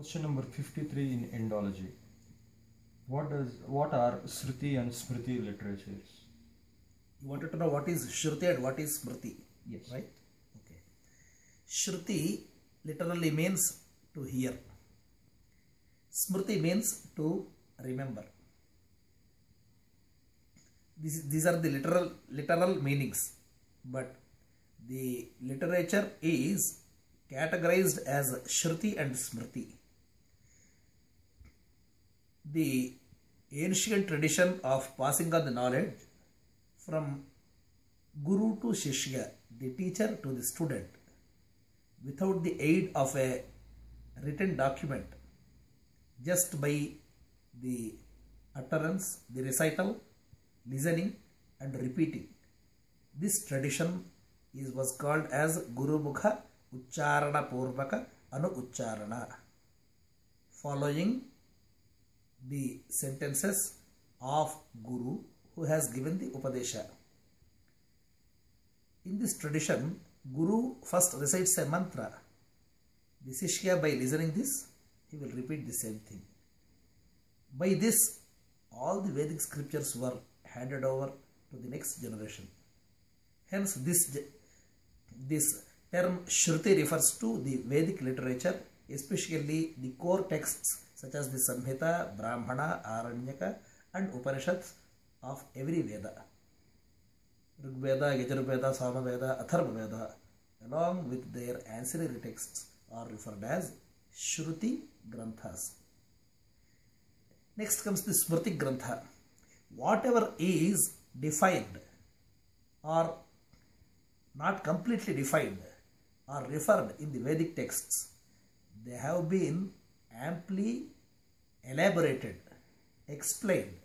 Question number 53 in Indology. What are Shruti and Smriti literatures? You wanted to know what is Shruti and what is Smriti? Yes. Right? Okay. Shruti literally means to hear. Smriti means to remember. These are the literal meanings, but the literature is categorized as Shruti and Smriti. The ancient tradition of passing on the knowledge from Guru to Shishya, the teacher to the student, without the aid of a written document, just by the utterance, the recital, listening and repeating. This tradition was called as Guru Mukha Uchcharana Purvaka Anu Uchcharana, following the sentences of Guru who has given the Upadesha. In this tradition, Guru first recites a mantra. The Shishya, by listening this, he will repeat the same thing. By this, all the Vedic scriptures were handed over to the next generation. Hence, this term Shruti refers to the Vedic literature, especially the core texts such as the Samhita, Brahmana, Aranyaka and Upanishads of every Veda. Rigveda, Yajurveda, Samaveda, Atharvaveda, along with their ancillary texts, are referred as Shruti Granthas. Next comes the Smriti Grantha. Whatever is defined or not completely defined or referred in the Vedic texts, they have been amply elaborated, explained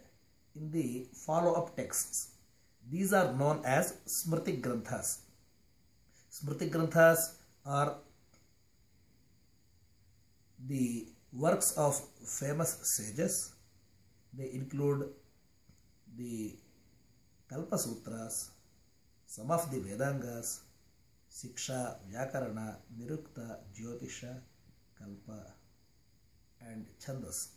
in the follow-up texts. These are known as Smriti Granthas. Smriti Granthas are the works of famous sages. They include the Kalpa Sutras, some of the Vedangas, Siksha, Vyakarana, Nirukta, Jyotisha, Kalpa and Chandas.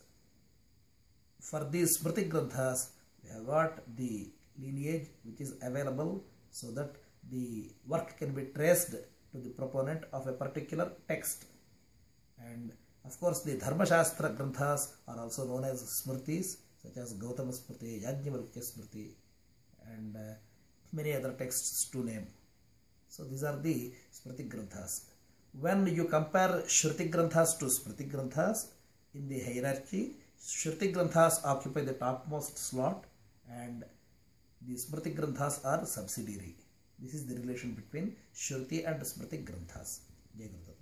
For these Smriti Granthas, we have got the lineage which is available so that the work can be traced to the proponent of a particular text. And of course, the Dharma Shastra Granthas are also known as Smritis, such as Gautama Smriti, Yajnavalkya Smriti and many other texts to name. So these are the Smriti Granthas. When you compare Shruti Granthas to Smriti Granthas, in the hierarchy, Shruti Granthas occupy the topmost slot and the Smriti Granthas are subsidiary. This is the relation between Shruti and Smriti Granthas. Jai Guru.